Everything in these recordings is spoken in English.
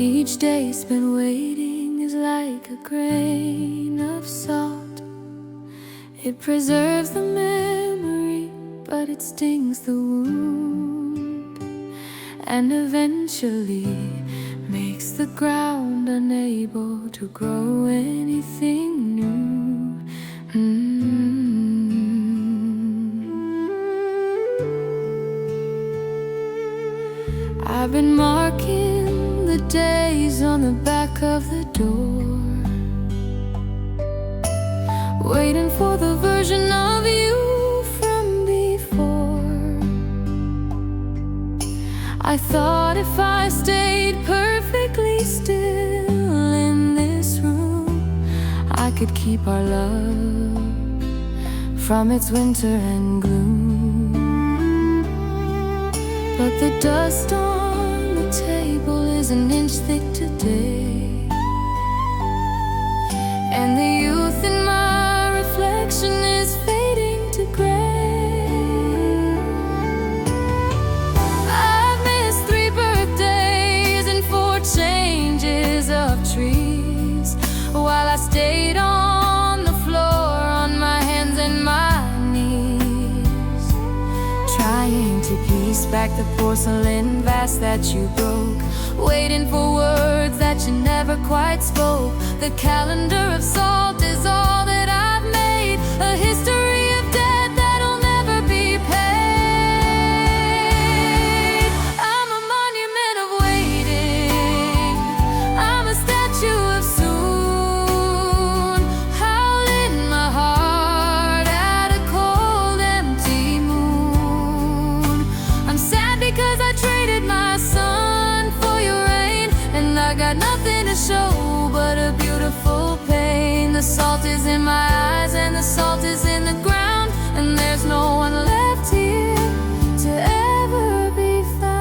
Each day spent waiting is like a grain of salt. It preserves the memory, but it stings the wound, and eventually makes the ground unable to grow anything new. I've been marking the days on the back of the door, waiting for the version of you from before. I thought if I stayed perfectly still in this room, I could keep our love from its winter and gloom. But the dust on the table is an inch thick today, and the youth in my reflection is fading to gray. I've missed 3 birthdays and 4 changes of trees, while I stayed on the floor on my hands and my knees, trying to piece back the porcelain vase that you broke, waiting for words that you never quite spoke. The calendar of salt is all that I've made, a history of debt that'll never be paid. I'm a monument of waiting, I'm a statue of soon, howling my heart at a cold, empty moon. I'm sad because I traded my sun for your rain, and I got nothing to show but a beautiful pain. The salt is in my eyes and the salt is in the ground, and there's no one left here to ever be found.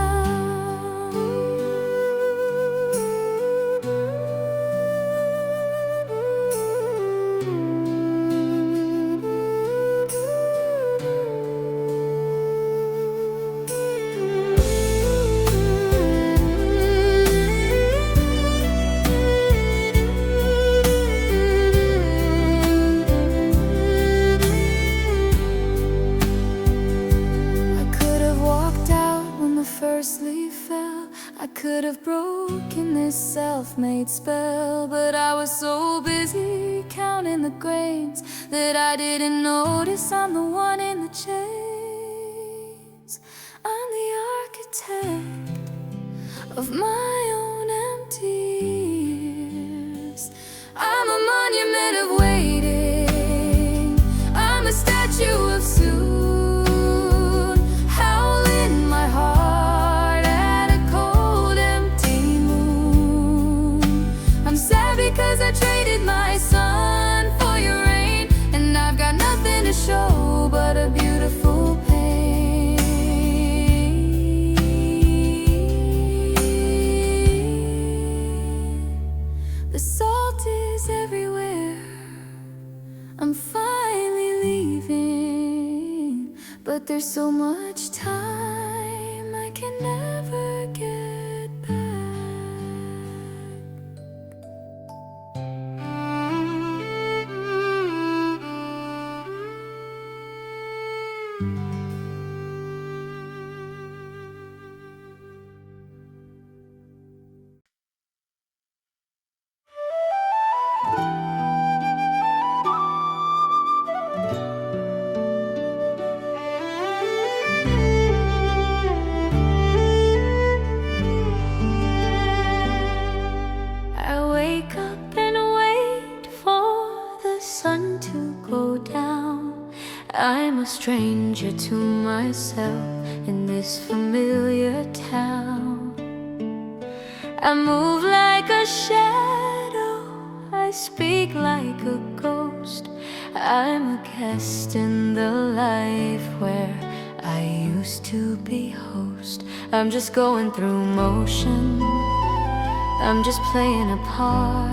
First leaf fell, I could have broken this self-made spell, but I was so busy counting the grains that I didn't notice I'm the one in the chains. I'm the architect of my own empty years. I'm a monument of waiting, I'm a statue of soon, howling my heart because I traded my sun for your rain, and I've got nothing to show but a beautiful pain. The salt is everywhere, I'm finally leaving, but there's so much time I can never get back. I'm a stranger to myself in this familiar town. I move like a shadow, I speak like a ghost. I'm a guest in the life where I used to be host. I'm just going through motion, I'm just playing a part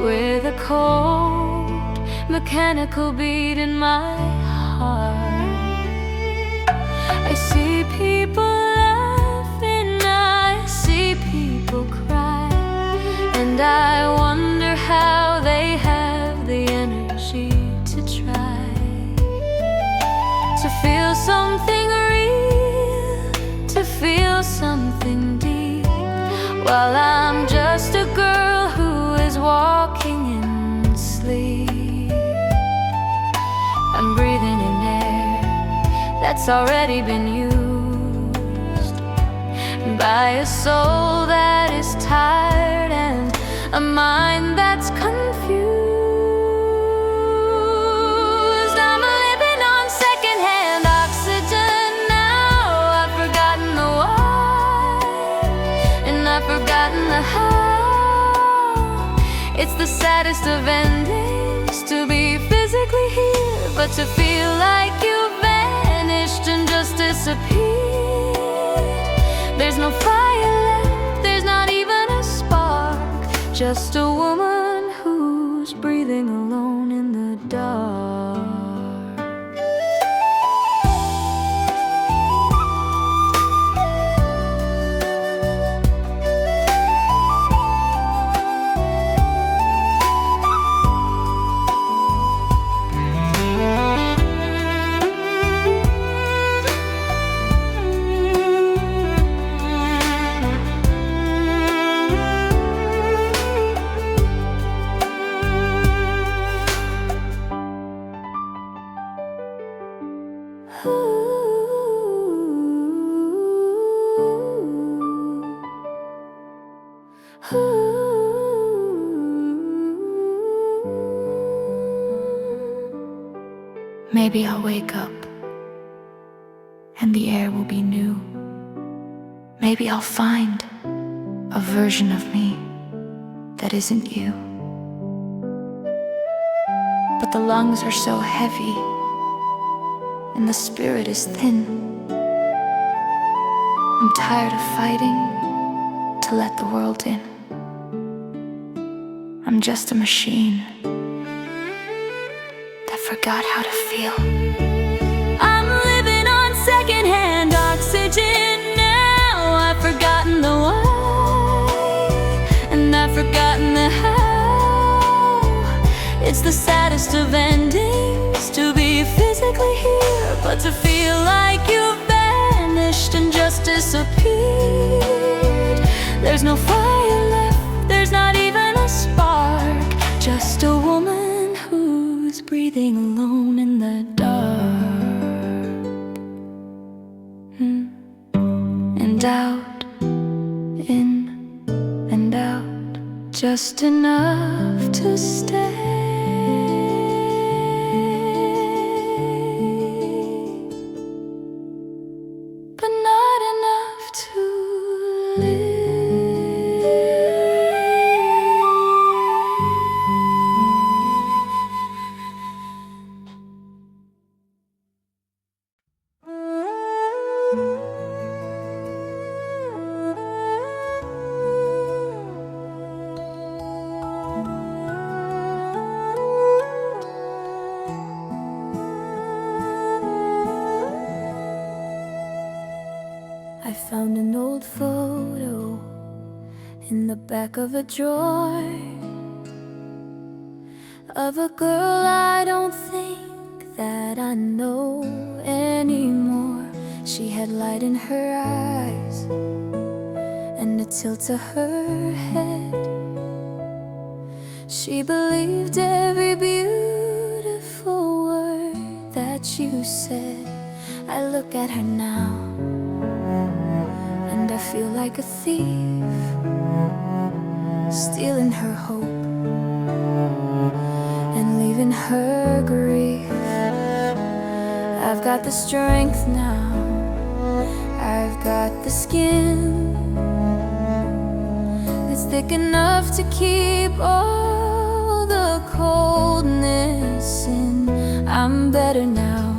with a cold mechanical beat in my heart. I see people laughing, I see people And I wonder how they have the energy to try to feel something real, to feel something deep, while I'm just a girl who is walking in sleep. I'm breathing in air that's already been used by a soul that is tired and a mind that's confused. I'm living on secondhand oxygen now. I've forgotten the why, and I've forgotten the how. It's the saddest of endings to be physically here, but to feel like you vanished and just disappeared. There's no fire left, there's not even a spark, just a woman who's breathing alone in the dark. Maybe I'll wake up and the air will be new. Maybe I'll find a version of me that isn't you. But the lungs are so heavy and the spirit is thin. I'm tired of fighting to let the world in. I'm just a machine that forgot how to feel. I'm living on secondhand oxygen now. I've forgotten the why, and I've forgotten the how. It's the saddest of endings to be physically here, but to feel like you vanished and just disappeared. There's no fire left, there's not even a spark, just a woman who's breathing alone in the dark. And out, in and out, just enough to stay, but not enough to live. I found an old photo in the back of a drawer of a girl I don't think that I know anymore. She had light in her eyes and a tilt to her head. She believed every beautiful word that you said. I look at her now and I feel like a thief, stealing her hope and leaving her grief. I've got the strength now, I've got the skin that's thick enough to keep all the coldness in. I'm better now,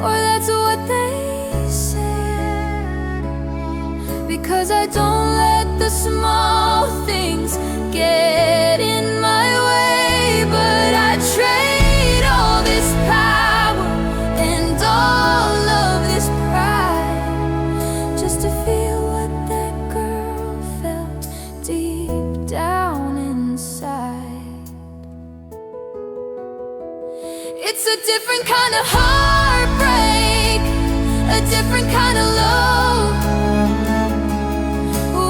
or that's what they say, because I don't let the small things get in my way. But I trade all this power and all of this pride just to feel what that girl felt deep different kind of heartbreak, a different kind of love.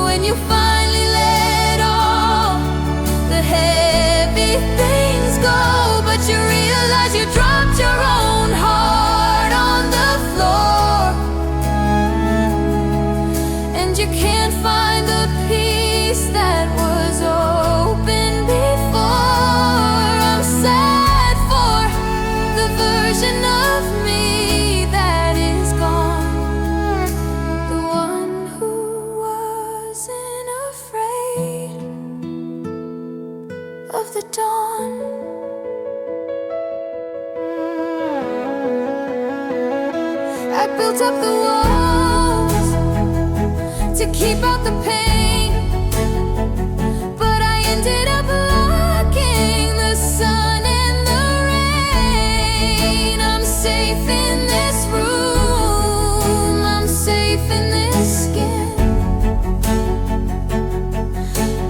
When you finally let all the heavy things go, but you realize you dropped your own heart on the floor, and you can't find the peace that was open before. I'm sad for the version of me that is gone, the one who wasn't afraid of the dawn. I built up the walls to keep out the pain, but I ended up blocking the sun and the rain. I'm safe in this room, I'm safe in this skin,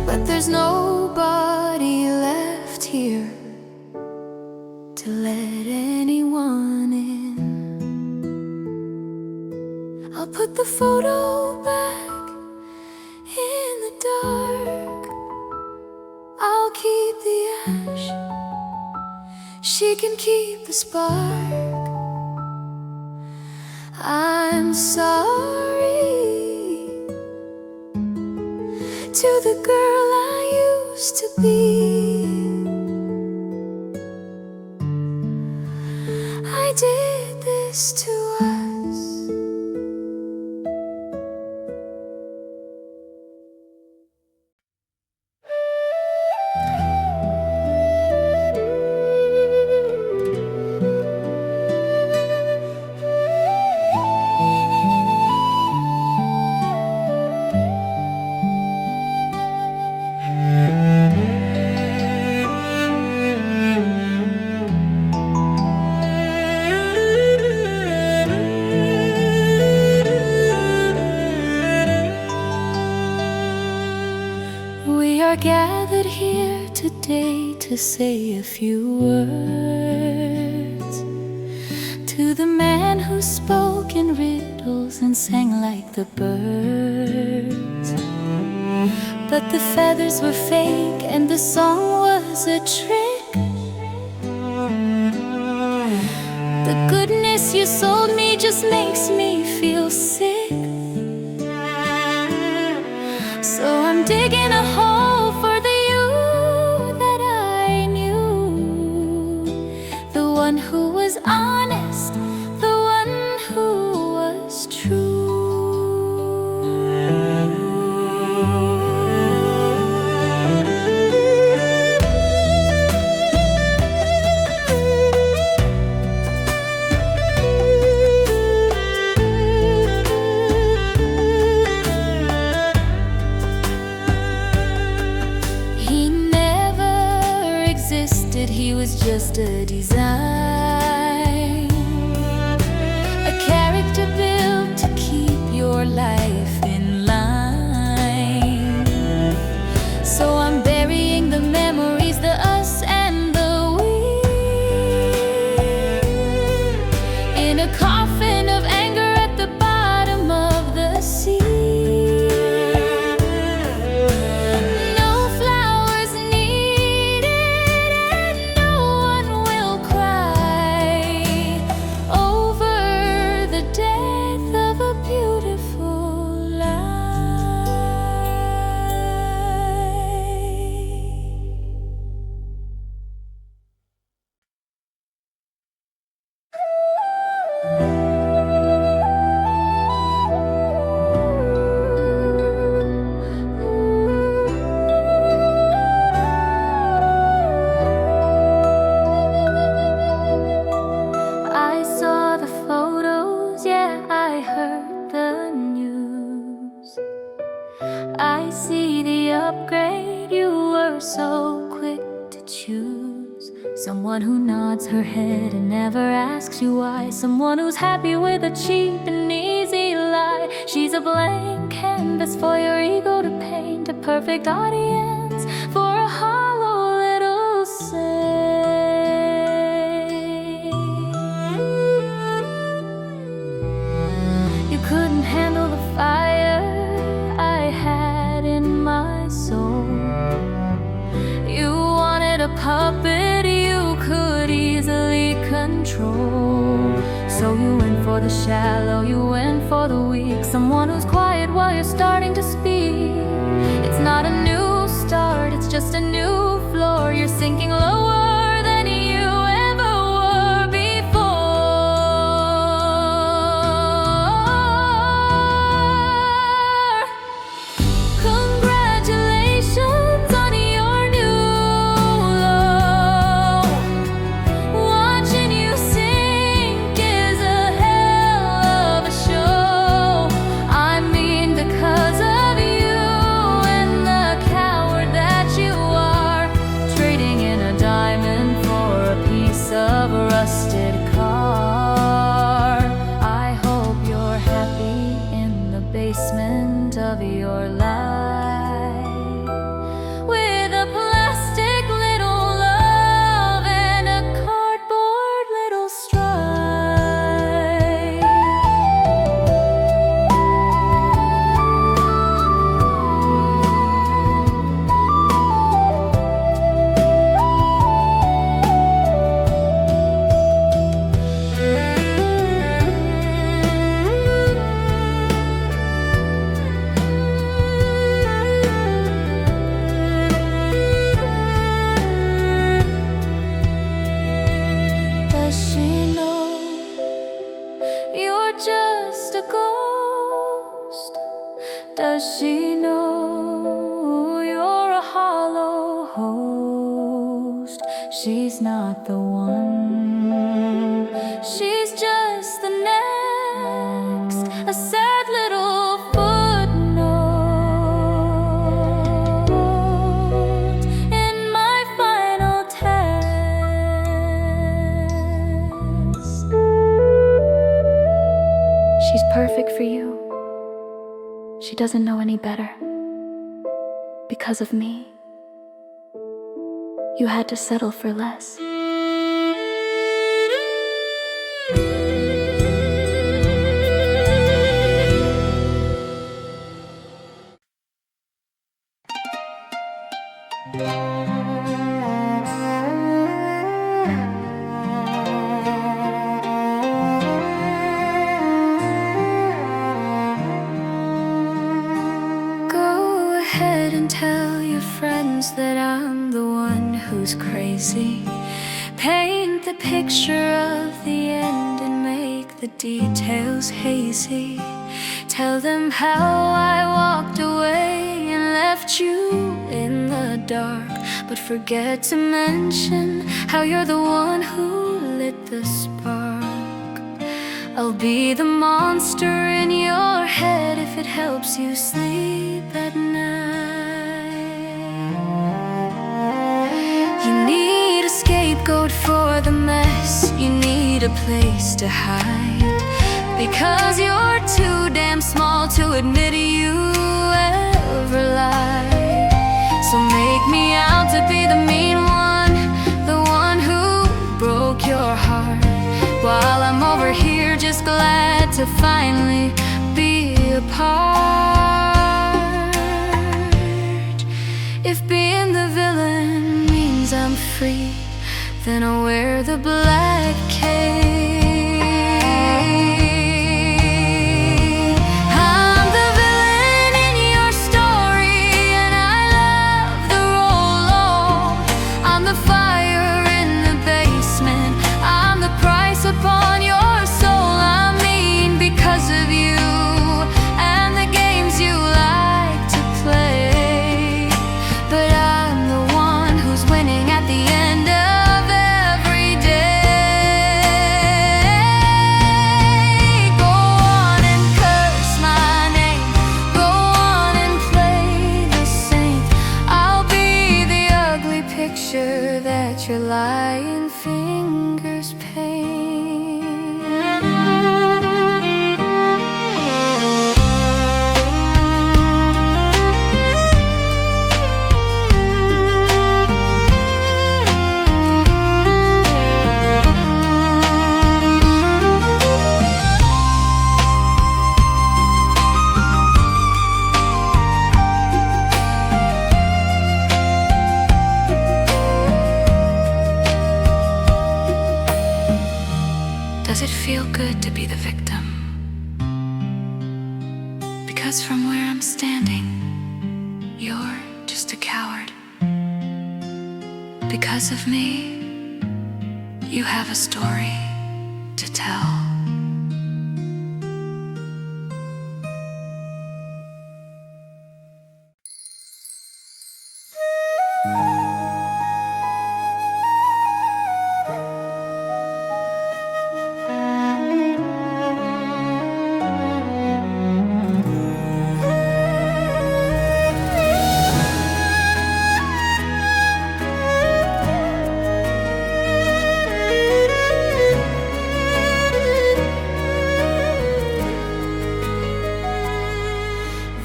but there's nobody left here to let anyone in. I'll put the photo back in the dark. I'll keep the ash, she can keep the spark. I'm sorry to the girl I used to be. I did this to us. We are gathered here today to say a few words to the man who spoke in riddles and sang like the birds. But the feathers were fake and the song was a trick. The goodness you sold me just makes me feel sick. So I'm digging a hole for the you that I knew, the one who was honest, the one who was true. He was just a design, a character built to keep your life in line. So I'm burying the memories, the us and the we, in a coffin of anger at the bottom of the sea. I see the upgrade. You were so quick to choose someone who nods her head and never asks you why, someone who's happy with a cheap and easy lie. She's a blank canvas for your ego to paint, a perfect audience for a hollow little say. puppet you could easily control. So you went for the shallow, you went for the weak, someone who's quiet while you're starting to speak. It's not a new start, it's just a new floor. You're sinking lower than you ever were before. Congratulations on your new low. Watching you sink is a hell of a show. I mean, because of you and the coward that you are, trading in a diamond for a piece of rusted car. I hope you're happy in the basement of your life, with a plastic little love and a cardboard little stripe. Does she know you're just a ghost? Does she know you're a hollow host? She's not the one, she's just the next, a sad little footnote in my final test. She's perfect for you. She doesn't know any better. Because of me, you had to settle for less. Go ahead and tell your friends that I'm the one who's crazy. Paint the picture of the end and make the details hazy. Tell them how I walked away and left you in the dark, but forget to mention how you're the one who lit the spark. I'll be the monster in your head if it helps you sleep at night. You need a scapegoat for the mess, you need a place to hide, because you're too damn small to admit you ever lied. So make me out to be the mean one, the one who broke your heart, while I'm over here just glad to finally be apart. If being the villain means I'm free, then I'll wear the black cape. I'm the villain in your story, and I love the role. I'm the fire in the basement, I'm the price upon your soul. I'm mean because of you and the games you like to play, but I'm the one who's winning at the end of every day. Because of me, you have a story to tell.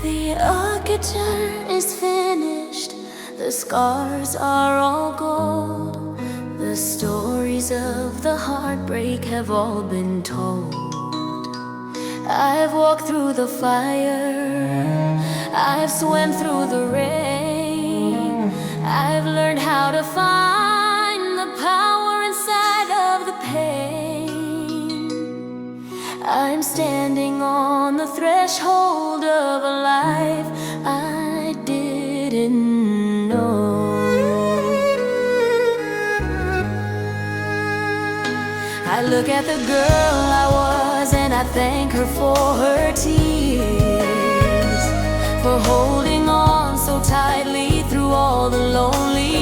The architecture is finished, the scars are all gold. The stories of the heartbreak have all been told. I've walked through the fire, I've swam through the rain. I've learned how to find the power inside of the pain. I'm standing on the threshold of a life I didn't know. I look at the girl I was and I thank her for her tears, for holding on so tightly through all the lonely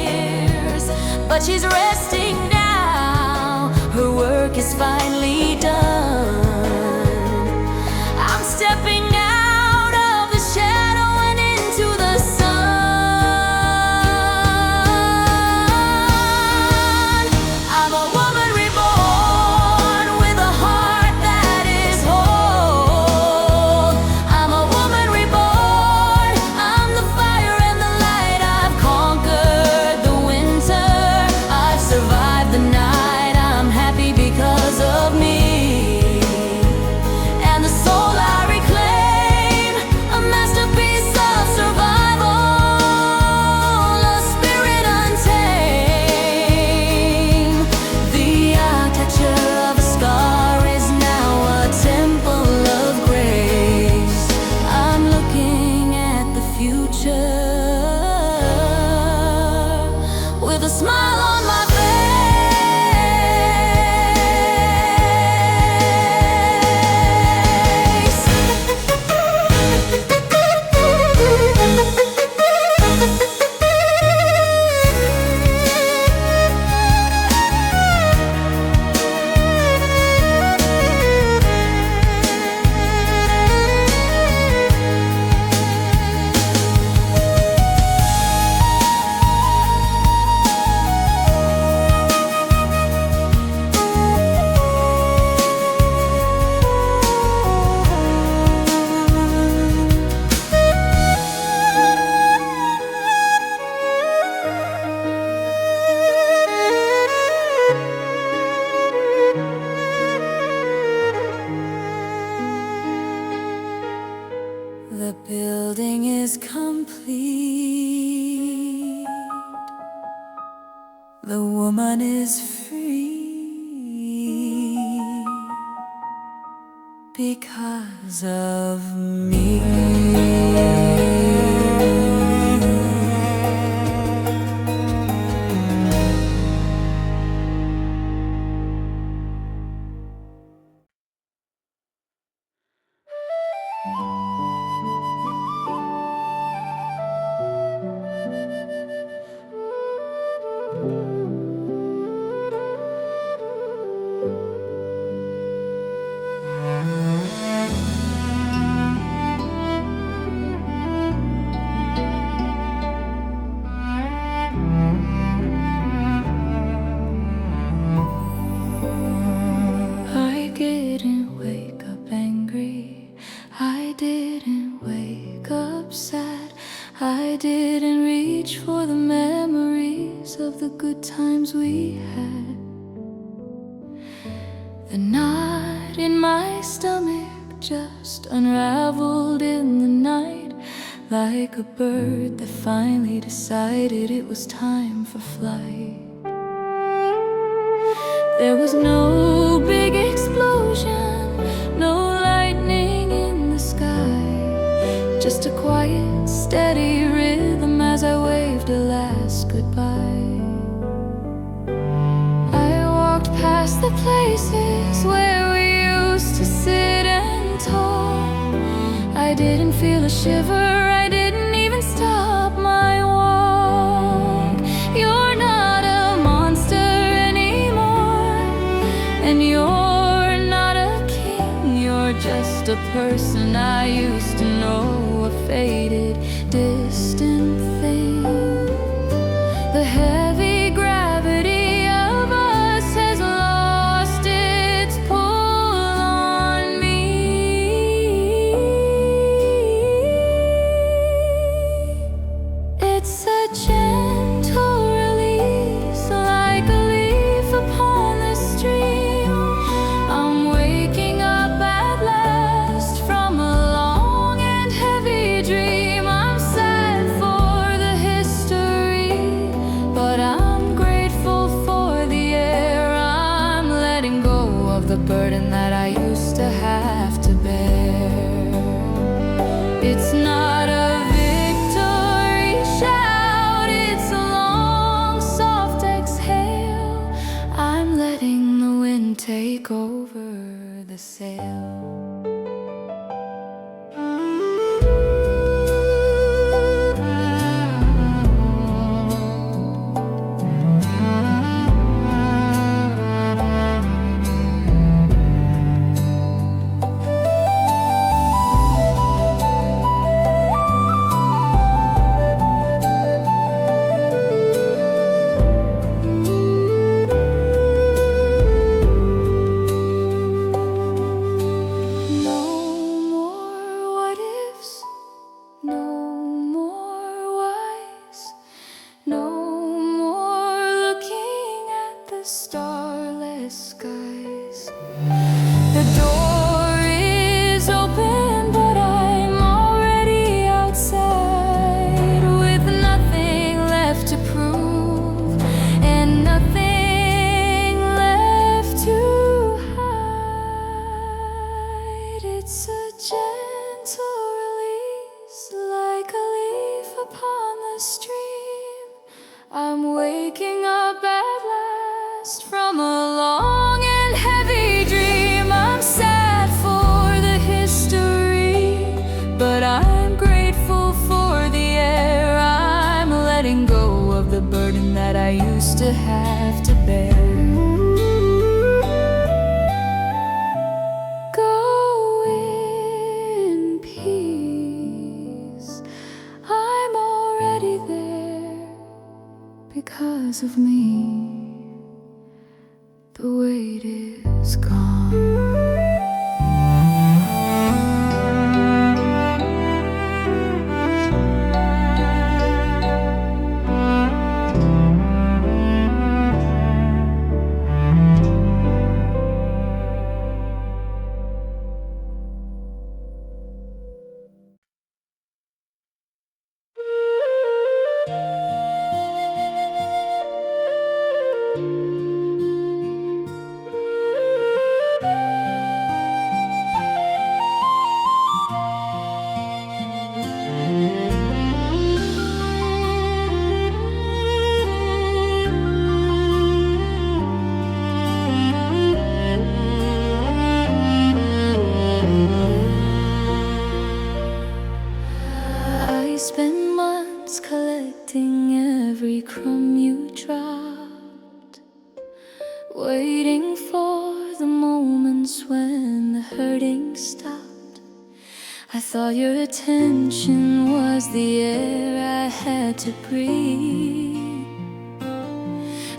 years. But she's resting now, her work is finally done. I'm stepping out of the shadow and into the sun. I'm a woman reborn with a heart that is whole. I'm a woman reborn, I'm the fire and the light. I've conquered the winter, I've survived the night. I'm happy because of me. And the soul I reclaim, a masterpiece of survival, a spirit untamed. The architecture of a scar is now a temple of grace. I'm looking at the future with a smile on my The building is complete. The woman is free because of me. I didn't wake up angry, I didn't wake up sad, I didn't reach for the memories of the good times we had. The knot in my stomach just unraveled in the night, like a bird that finally decided it was time for flight. There was no big explosion, no lightning in the sky, just a quiet, steady rhythm as I waved a last goodbye. I walked past the places where we used to sit and talk. I didn't feel a shiver, I didn't even stop my walk. You're not a monster anymore, and you're not a king. You're just a person I used to know, a faded, distant thing. The heavy gravity of us has lost its pull on me. It's a gentle release, like a leaf upon the stream. I'm waking up at last from a long and heavy dream. I'm sad for the history, but I'm grateful for the air. I'm letting go of the burden that I used to have to bear. It's not a victory shout, it's a long, soft exhale. I'm letting the wind take over the sail. No more what ifs, no more whys, no more looking at the starless skies. The door is open, but I'm already outside, with nothing left to prove and nothing left to hide. It's a gentle release, like a leaf upon the stream. I'm waking up at last from a long and heavy dream. I'm sad for the history, but I'm grateful for the air. I'm letting go of the burden that I used to have to bear. Go in peace, I'm already there because of me. The weight is gone. I spent months collecting every crumb you dropped, waiting for the moments when the hurting stopped. I thought your attention was the air I had to breathe.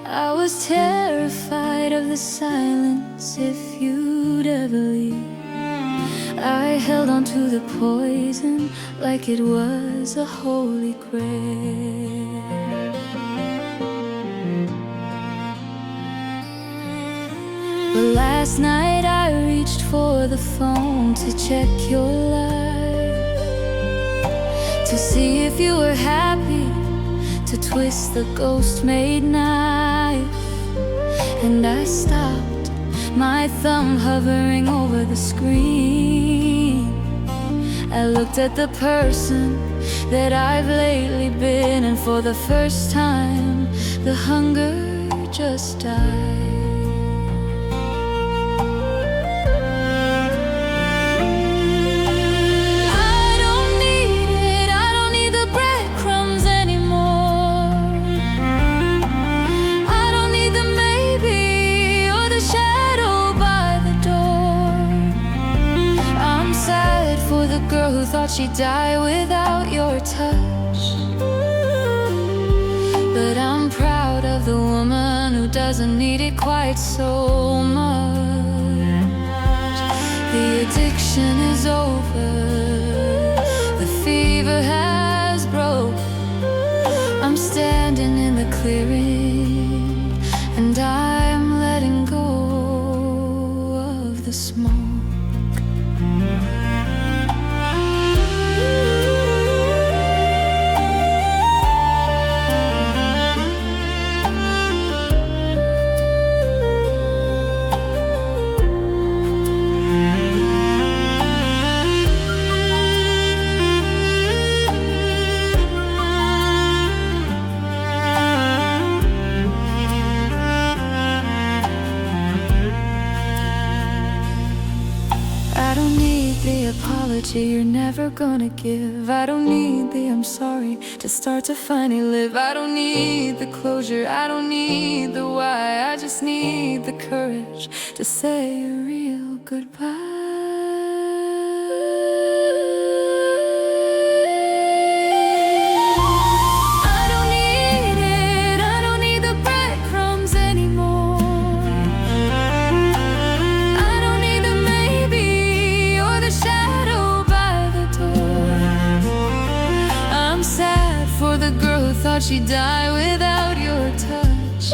I was terrified of the silence if you'd ever leave. I held on to the poison like it was a holy grail. But last night I reached for the phone to check your life, to see if you were happy, to twist the ghost-made knife. And I stopped, my thumb hovering over the screen, I looked at the person that I've lately been, and for the first time, the hunger just died. Who thought she'd die without your touch. But I'm proud of the woman who doesn't need it quite so much. The addiction is over, the fever has broke. I'm standing in the clearing, and I'm letting go of the smoke. You're never gonna give. I don't need the I'm sorry to start to finally live. I don't need the closure, I don't need the why. I just need the courage to say a real goodbye. She'd die without your touch.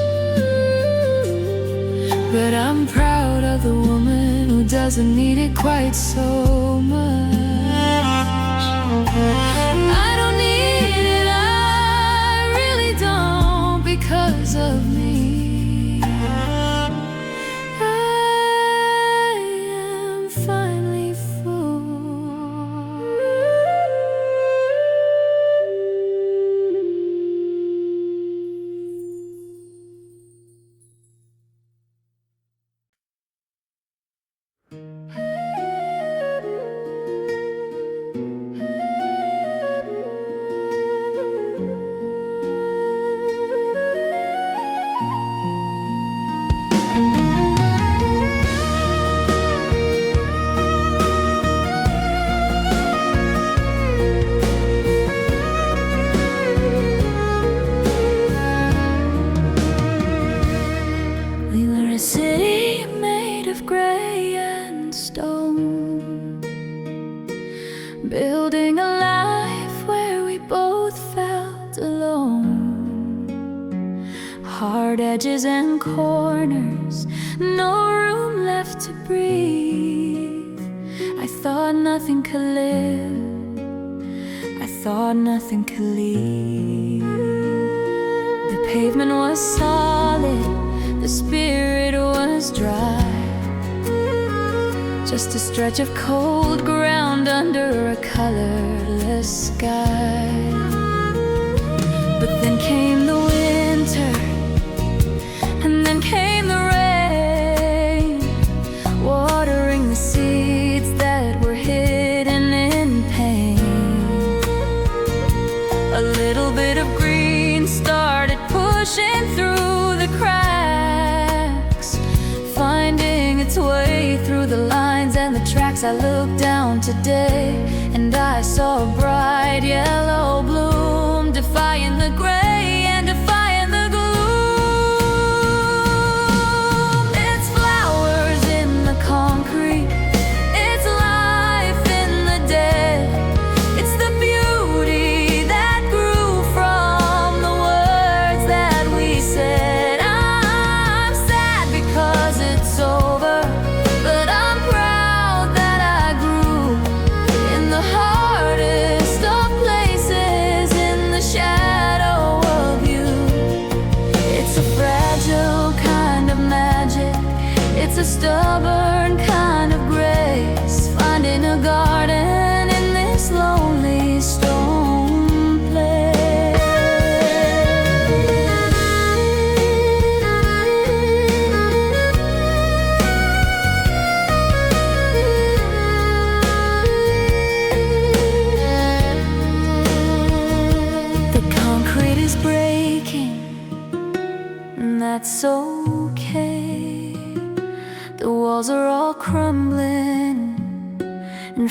But I'm proud of the woman who doesn't need it quite so much. I don't need it, I really don't, because of me. I am finally full. Building a life where we both felt alone. Hard edges and corners, no room left to breathe. I thought nothing could live, I thought nothing could leave. The pavement was solid, the spirit was dry. Just a stretch of cold ground under a colorless sky. But then came the winter, and then came the rain, watering the seeds that were hidden in pain. A little bit of green started pushing through the cracks, finding its way through the lines and the tracks. I looked down today and I saw a bright yellow bloom, defying the gray and defying the gloom. It's flowers in the concrete, it's life in the dead. It's the beauty that grew from the words that we said. I'm sad because it's over, but I'm proud that I grew in the hardest of places, in the shadow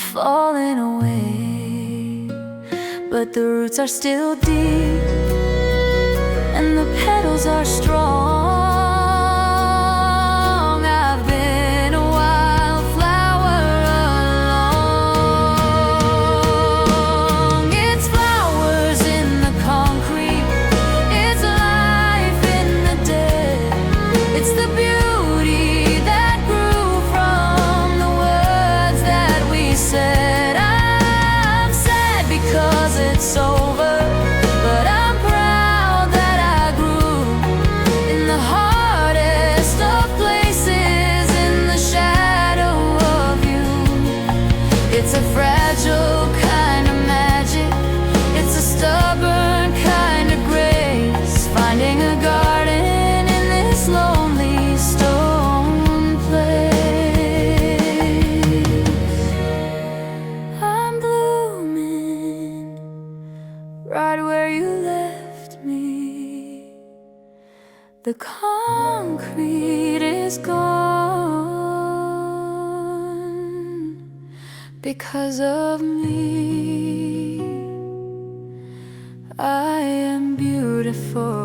falling away, but the roots are still deep and the petals are strong. I've been a wildflower along. It's flowers in the concrete, it's life in the dead, it's the beauty that grew from the words that we said. I'm sad because it's over, but I'm proud that I grew in the hardest of places, in the shadow of you. It's a fragile kind of magic, it's a stubborn kind of grace, finding a garden in this lonely stone place. I'm blooming right where you left me. The concrete is gone because of me. I am beautiful.